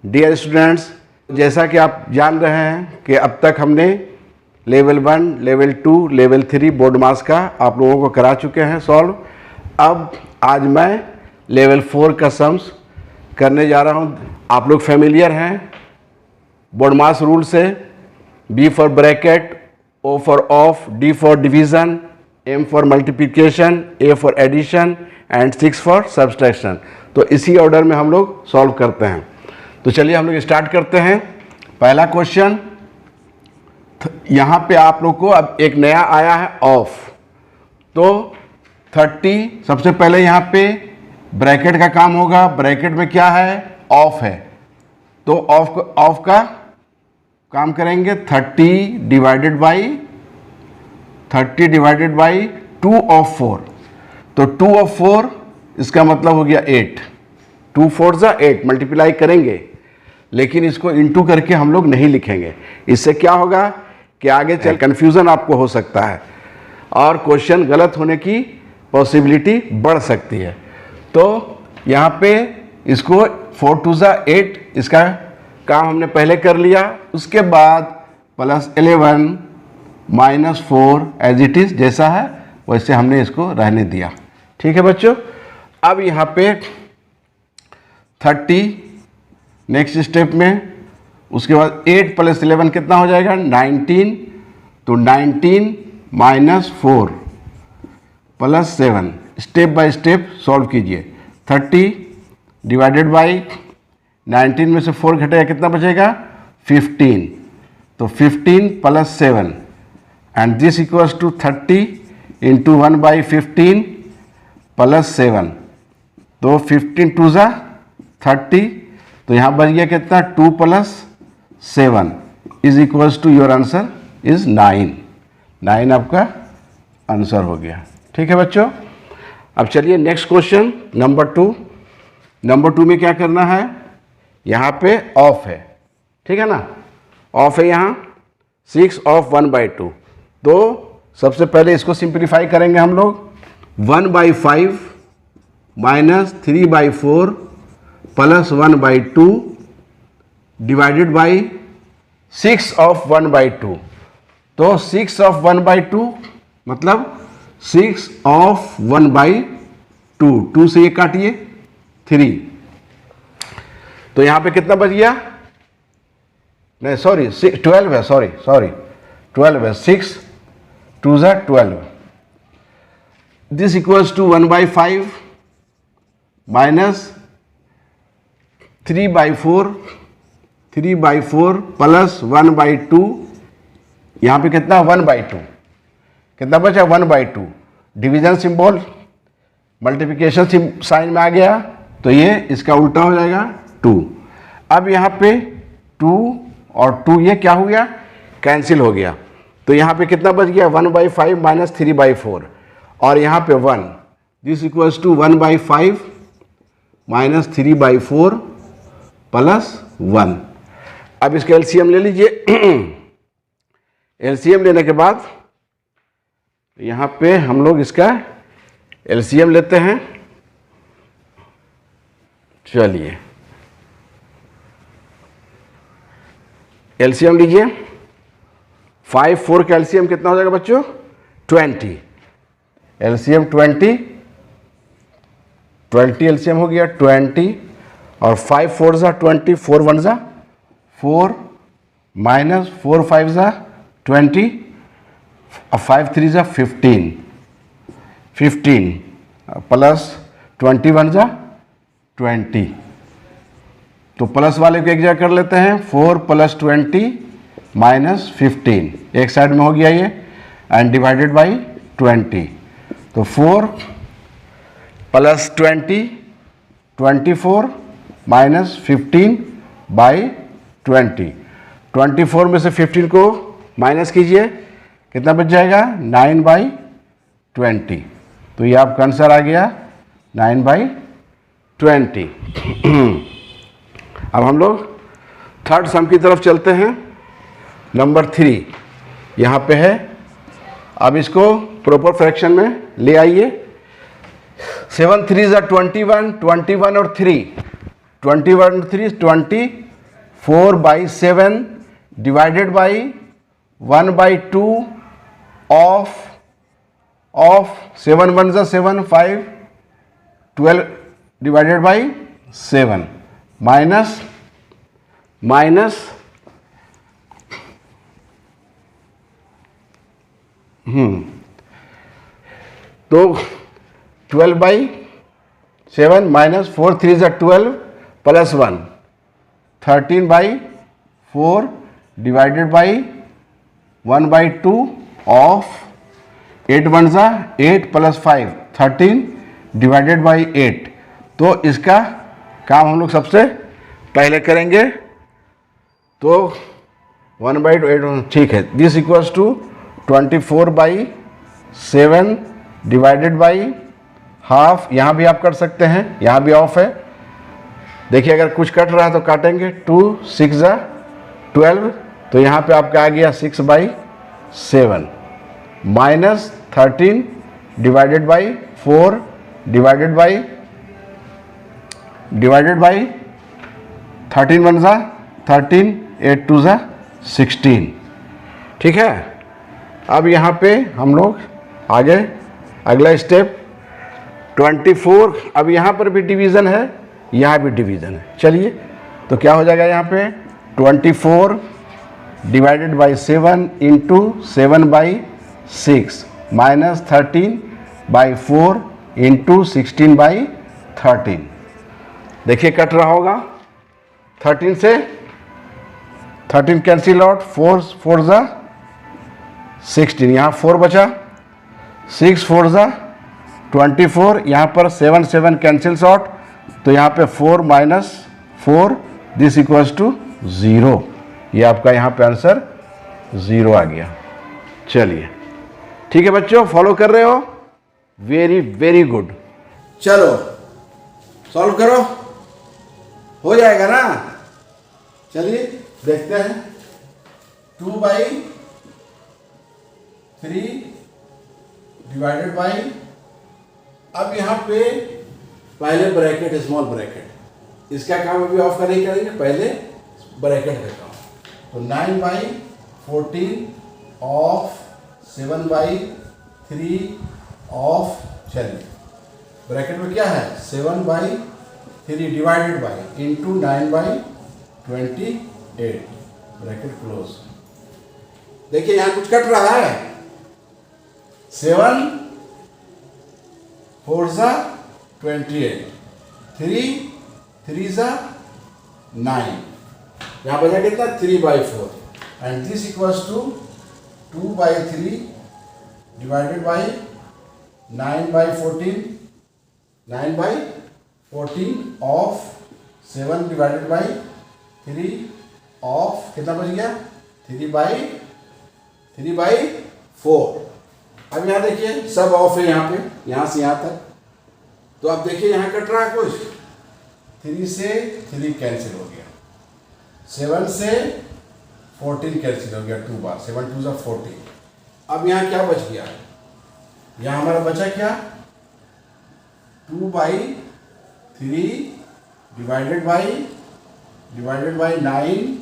Dear students, जैसा कि आप जान रहे हैं कि अब तक हमने लेवल 1, लेवल 2, लेवल 3 बोर्ड मास का आप लोगों को करा चुके हैं सॉल्व। अब आज मैं लेवल 4 का सम्स करने जा रहा हूं। आप लोग फेमिलियर हैं बोर्ड मास रूल से। B for bracket, O for of, D for division, M for multiplication, A for addition and 6 for subtraction. तो इसी ऑर्डर में हम लोग सॉल्व करते हैं। तो चलिए हम लोग स्टार्ट करते हैं। पहला क्वेश्चन, यहाँ पे आप लोग को अब एक नया आया है ऑफ। तो 30, सबसे पहले यहाँ पे ब्रैकेट का काम होगा। ब्रैकेट में क्या है? ऑफ है। तो ऑफ का काम करेंगे 30 डिवाइडेड बाई 2 ऑफ 4। तो 2 ऑफ 4 इसका मतलब हो गया 8। 2 4 जा 8 मल्टीप्लाई करेंगे, लेकिन इसको इनटू करके हम लोग नहीं लिखेंगे। इससे क्या होगा कि आगे चल कंफ्यूजन आपको हो सकता है और क्वेश्चन गलत होने की पॉसिबिलिटी बढ़ सकती है। तो यहाँ पे इसको 4 2 जा 8 इसका काम हमने पहले कर लिया। उसके बाद plus 11 minus 4 as it is जैसा है वैसे हमने इसको रहने दिया। ठीक है बच्चों। अब यहाँ पे 30 नेक्स्ट स्टेप में, उसके बाद 8 प्लस 11 कितना हो जाएगा? 19। तो 19 minus 4 plus 7, step by step solve कीजिए। 30 डिवाइडेड बाई 19 में से 4 घटेगा, कितना बचेगा? 15। तो 15 plus 7 and this equals to 30 into 1/15 plus 7। तो 15 2 जा 30। तो यहाँ बच गया कितना? 2 plus 7 is equals to your answer is 9। 9 आपका आंसर हो गया। ठीक है बच्चों। अब चलिए नेक्स्ट क्वेश्चन नंबर 2। नंबर 2 में क्या करना है? यहाँ पे ऑफ है, ठीक है ना? ऑफ है यहाँ 6 ऑफ 1/2। तो सबसे पहले इसको सिंप्लीफाई करेंगे हम लोग। 1/5 minus 3/4 plus 1/2 divided by 6 of 1/2। तो 6 ऑफ 1/2 मतलब 6 ऑफ 1/2। 2 से ये काटिए 3। तो यहाँ पे कितना बच गया? नहीं सॉरी 12 है, सॉरी 12 है। 6 2 जा 12। This equals to 1/5 minus 3/4 plus 1/2। यहाँ पे कितना? 1/2। कितना बचा? 1/2। डिवीजन सिंबल मल्टीप्लिकेशन साइन में आ गया, तो ये इसका उल्टा हो जाएगा 2। अब यहाँ पे 2 और 2 ये क्या हो गया? कैंसिल हो गया। तो यहाँ पे कितना बच गया? 1/5 माइनस 3/4 और यहाँ पे 1। This equals to 1/5 minus 3/4 plus 1। अब इसका एलसीएम ले लीजिए। एलसीएम लेने के बाद यहाँ पे हम लोग इसका एलसीएम लेते हैं। चलिए एलसीएम लीजिए। 5 4 का एलसीएम कितना हो जाएगा बच्चों? 20। एलसीएम 20 एलसीएम हो गया 20 और 5 4 जा 20, 4 1 जा 4 माइनस 4 5 जा 20 और 5 3 जा 15 प्लस 21 जा 20। तो प्लस वाले को एक जगह कर लेते हैं। 4 प्लस 20 माइनस 15 एक साइड में हो गया ये, एंड डिवाइडेड बाई 20। तो 4 प्लस 20 24 माइनस 15 बाई 20। 24 में से 15 को माइनस कीजिए, कितना बच जाएगा? 9/20। तो ये आपका आंसर आ गया 9/20। अब हम लोग थर्ड सम की तरफ चलते हैं। नंबर 3 यहाँ पे है। अब इसको प्रॉपर फ्रैक्शन में ले आइए। 7 3 जा 21, 21 और 3, 21 3 20 4/7 divided by 1/2 of 7 1 7 5 12 divided by 7 minus तो 12/7 minus 4 3 12 plus 1 13/4 divided by 1/2 of 8 1 8 plus 5 13 divided by 8। तो इसका काम हम लोग सबसे पहले करेंगे। तो 1/2 8 ठीक है। This equals to 24/7 divided by half. यहाँ भी आप कर सकते हैं, यहाँ भी ऑफ है। देखिए अगर कुछ कट रहा है तो काटेंगे। 2 6 12 तो यहाँ पे आपका आ गया 6/7 minus 13 divided by 4 divided by 13 1 13 8 2 16। ठीक है। अब यहाँ पे हम लोग आगे अगला स्टेप 24। अब यहाँ पर भी डिवीज़न है, यहाँ भी डिवीज़न है। चलिए तो क्या हो जाएगा यहाँ पे 24 divided by 7 into 7/6 minus 13/4 into 16/13। देखिए कट रहा होगा। 13 से 13 कैंसिल आउट, 4 4 16, यहाँ 4 बचा, 6 4 24, यहाँ पर 7 7 कैंसिल्स आउट, तो यहाँ पे 4 माइनस 4 दिस इक्वल्स टू 0। ये आपका यहाँ पे आंसर 0 आ गया। चलिए ठीक है बच्चों, फॉलो कर रहे हो, वेरी वेरी गुड। चलो सॉल्व करो, हो जाएगा ना। चलिए देखते हैं। 2/3 डिवाइडेड बाई, अब यहाँ पे पहले ब्रैकेट स्मॉल ब्रैकेट, इसका काम अभी ऑफ नहीं करेंगे, पहले ब्रैकेट का काम। तो 9/14 ऑफ 7/3 ऑफ, चलिए ब्रैकेट में क्या है 7/3 divided by into 9/28 bracket close. देखिए यहाँ कुछ कट रहा है। 7 4 28, 3 3 9, यहाँ बचा कितना 3/4 and this equals to 2/3 divided by 9/14 of 7 divided by 3 of कितना बच गया 3/4। अब यहाँ देखिए सब ऑफ है, यहाँ पे यहाँ से यहाँ तक। तो अब देखिए यहाँ कट रहा है कुछ, 3 से 3 कैंसिल हो गया, 7 से 14 कैंसिल हो गया 2 बार, 7 2 14। अब यहाँ क्या बच गया, यहाँ हमारा बचा क्या 2/3 डिवाइडेड बाई 9,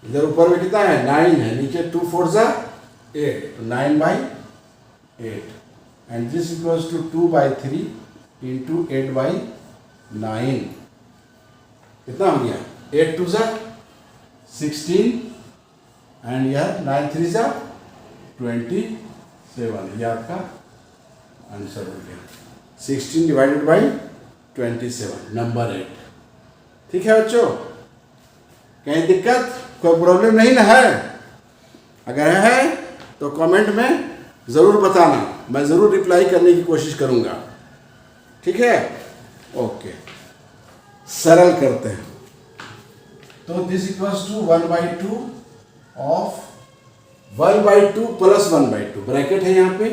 इधर ऊपर में कितना है 9 है, नीचे 2 4 8, तो 9/8 and this equals to 2/3 into 8/9, कितना हो गया 8 2 16 एंड यह 9 3 27। ये आपका आंसर हो गया 16 डिवाइडेड बाई 27, नंबर 8। ठीक है बच्चों, कहीं दिक्कत कोई प्रॉब्लम नहीं ना है? अगर है तो कमेंट में ज़रूर बताना, मैं ज़रूर रिप्लाई करने की कोशिश करूँगा। ठीक है, ओके, सरल करते हैं। तो this equals to 1/2 of 1/2 plus 1/2 bracket है यहाँ पे,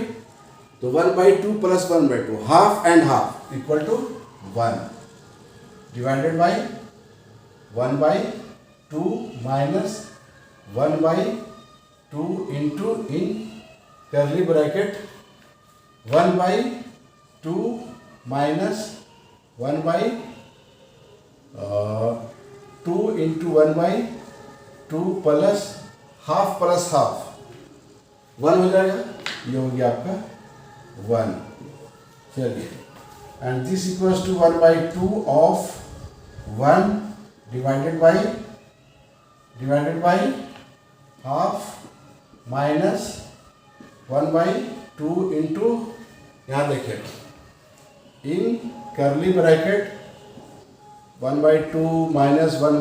तो 1/2 plus 1/2 half and half equal to 1 divided by 1/2 minus 1/2 into in curly bracket 1/2 minus 1/2 2 into 1/2 plus half 1 हो जाएगा, ये हो गया आपका 1। चलिए, and this equals to 1/2 of 1 divided by half minus 1/2 into, यहाँ देखिए इन करली ब्रैकेट 1/2 माइनस 1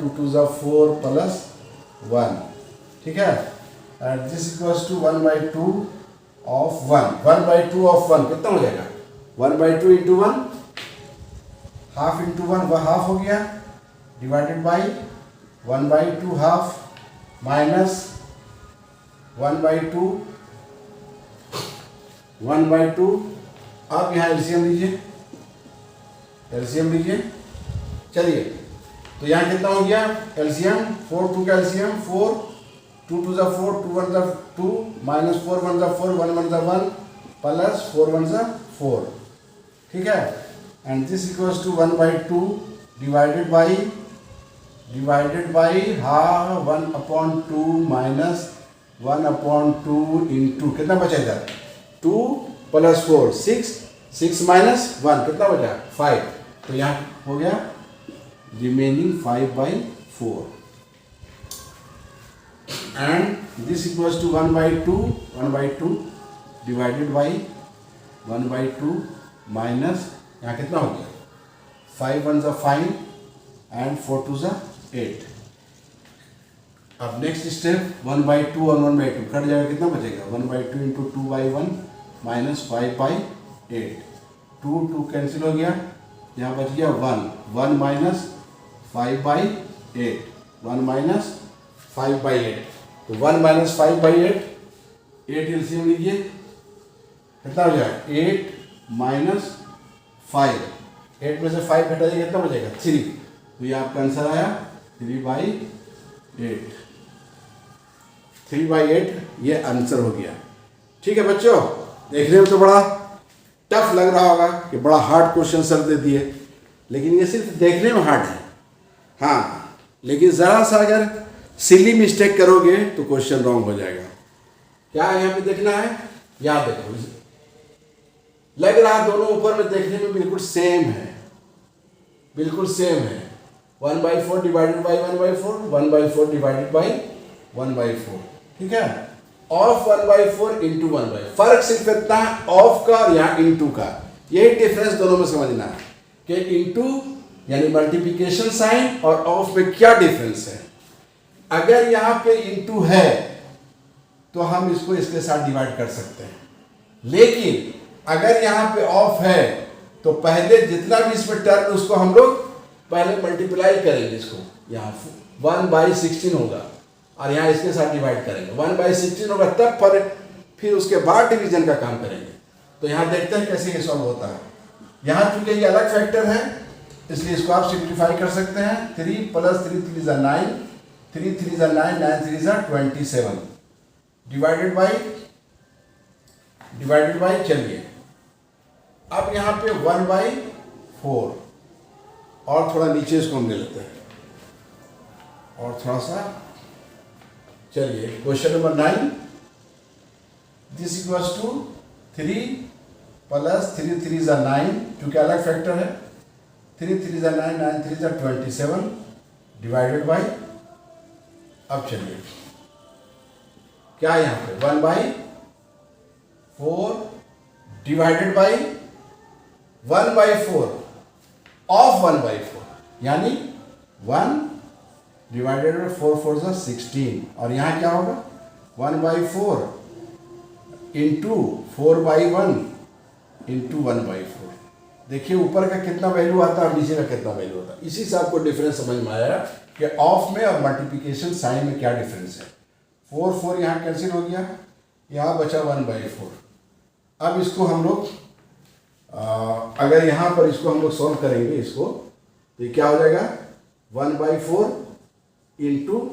2 2 4 प्लस 1, ठीक है। And this equals to 1/2 of 1 of 1 कितना हो जाएगा, 1/2 इंटू 1, हाफ इंटू 1 वह हाफ हो गया, डिवाइडेड बाई 1/2 हाफ माइनस 1/2 आप यहाँ एलसीएम लीजिए, चलिए। तो यहाँ कितना हो गया एलसीएम, 4 2 का एलसीएम 4, 2 2 4, 2 1 2, माइनस 4 1 4, 1 1 1 प्लस 4 1 4, ठीक है। And this equals to 1/2 divided by half 1/2 minus 1/2 into कितना बचा इधर, 2 प्लस 4 6 माइनस 1 कितना बचा 5, तो यहाँ हो गया remaining 5/4 and this equals to 1/2 divided by 1/2 minus यहाँ कितना हो गया 5 1 5 एंड 4 2 8। अब नेक्स्ट स्टेप 1/2 और 1/2 कट जाएगा, कितना बचेगा 1/2 इंटू 2/1 माइनस 5/8, 2 कैंसिल हो गया, यहाँ बच गया 1 माइनस 5/8, 1 माइनस 5/8, तो 1 माइनस 5/8, 8 एलसीएम लीजिए, कितना हो जाएगा 8 माइनस 5, 8 में से 5 घटाइए कितना बचेगा 3, तो ये आपका आंसर आया 3/8, 3/8 ये आंसर हो गया। ठीक है बच्चों, देखने में तो बड़ा टफ लग रहा होगा कि बड़ा हार्ड क्वेश्चन सर दे दिए, लेकिन ये सिर्फ देखने में हार्ड है, हाँ, लेकिन ज़रा सा अगर सिली मिस्टेक करोगे तो क्वेश्चन रॉन्ग हो जाएगा। क्या यहाँ पे देखना है, याद देखो, लग रहा दोनों ऊपर में देखने में बिल्कुल सेम है, 1/4 डिवाइडेड बाई 1/4, 1/4 डिवाइडेड बाई 1/4, ठीक है। ऑफ 1/4 इंटू 1/4, फर्क सिर्फ इतना है ऑफ का और यहाँ इंटू का, यही डिफरेंस दोनों में समझना है कि इंटू यानी मल्टीप्लिकेशन साइन और ऑफ में क्या डिफरेंस है। अगर यहाँ पे इंटू है तो हम इसको इसके साथ डिवाइड कर सकते हैं, लेकिन अगर यहाँ पे ऑफ है तो पहले जितना भी इसमें टर्म उसको हम लोग पहले मल्टीप्लाई करेंगे, इसको यहाँ 1/16 होगा और यहाँ इसके साथ डिवाइड करेंगे, 1/16 होगा तब फिर उसके बाद डिवीजन का काम करेंगे। तो यहाँ देखते हैं कैसे ये सॉल्व होता है। यहाँ चूंकि ये अलग फैक्टर है इसलिए इसको आप सिंप्लीफाई कर सकते हैं, 3 + 3 3 = 9, 3 3 = 9, 9 3 = 27 डिवाइडेड बाई चलिए अब यहाँ पे 1/4 और थोड़ा नीचे इसको हम ले लेते हैं और थोड़ा सा, चलिए question number 9, this equals to 3 + 3 3 = 9, क्योंकि अलग फैक्टर है, 3 3 = 9, 9 3 = 27 डिवाइडेड बाई, अब चलिए क्या है यहाँ पे 1/4 डिवाइडेड बाई 1/4 ऑफ 1/4, यानी 1 डिवाइडेड बाई 4 4 = 16, और यहाँ क्या होगा 1/4 इंटू 4/1 इंटू 1/4। देखिए ऊपर का कितना वैल्यू आता है और नीचे का कितना वैल्यू आता है, इसी से आपको डिफरेंस समझ में आया कि ऑफ में और मल्टीप्लिकेशन साइन में क्या डिफरेंस है। 4 4 यहाँ कैंसिल हो गया, यहाँ बचा 1/4। अब इसको हम लोग अगर यहाँ पर इसको हम लोग सॉल्व करेंगे इसको, तो ये क्या हो जाएगा 1/4 इंटू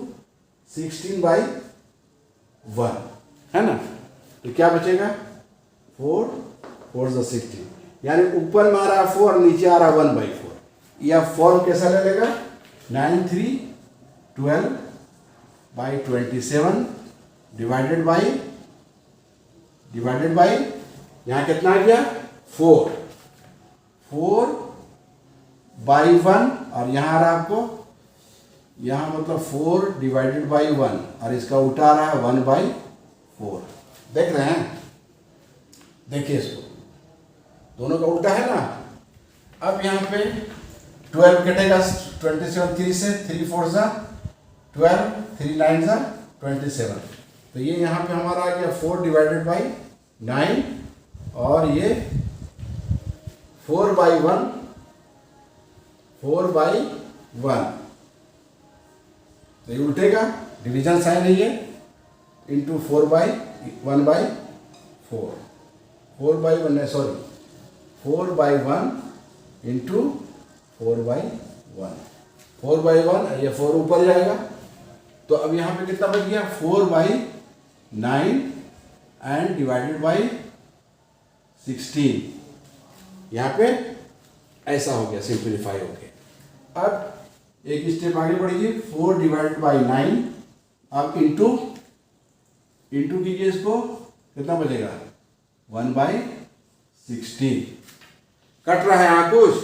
16/1 है ना, तो क्या बचेगा 4 4 = 16, यानी ऊपर में आ रहा 4 नीचे आ रहा 1/4। यह फॉर्म कैसा ले लेगा 9 3 12 बाई 27 डिवाइडेड बाई यहाँ कितना आ गया 4 बाई 1 और यहाँ आ रहा है आपको यहाँ मतलब 4 डिवाइडेड बाई 1 और इसका उल्टा आ रहा है 1 बाई 4। देख रहे हैं, देखिए इसको, दोनों का उल्टा है ना। अब यहाँ पे 12 कटेगा 27 3 से, 3 4 सा 12, 3 9 सा 27, तो ये यहाँ पे हमारा आ गया 4 डिवाइडेड बाई 9 और ये 4 बाई 1 तो ये उल्टेगा, डिवीजन साइन है ये, into 4 by 1 by 4 by 1 sorry 4 by 1 into 4 by 1 ये 4 ऊपर जाएगा, तो अब यहाँ पे कितना बच गया 4 बाई 9 एंड डिवाइडेड बाई 16, यहाँ पे ऐसा हो गया, सिंप्लीफाई हो गया। अब एक स्टेप आगे बढ़िए, 4 डिवाइडेड बाई 9, अब इंटू कीजिए इसको, कितना बचेगा 1 बाई 16, कट रहा है यहाँ कुछ,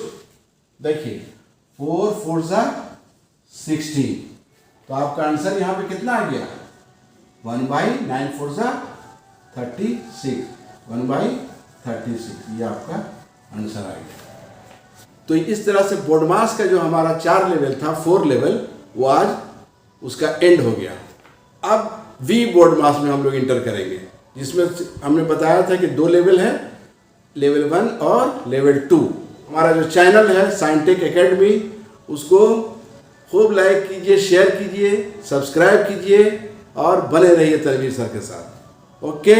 देखिए 4 4 सा 16, तो आपका आंसर यहाँ पे कितना आ गया 1 बाई 9 4 सा 36, 1 बाई 36, ये आपका आंसर आ गया। तो इस तरह से बोर्ड मास का जो हमारा 4 लेवल था, 4 लेवल, वो आज उसका एंड हो गया। अब वी बोर्ड मास में हम लोग इंटर करेंगे, जिसमें हमने बताया था कि 2 लेवल है, लेवल 1 और लेवल 2। हमारा जो चैनल है साइंटेक एकेडमी, उसको खूब लाइक कीजिए, शेयर कीजिए, सब्सक्राइब कीजिए और बने रहिए तनवीर सर के साथ। ओके।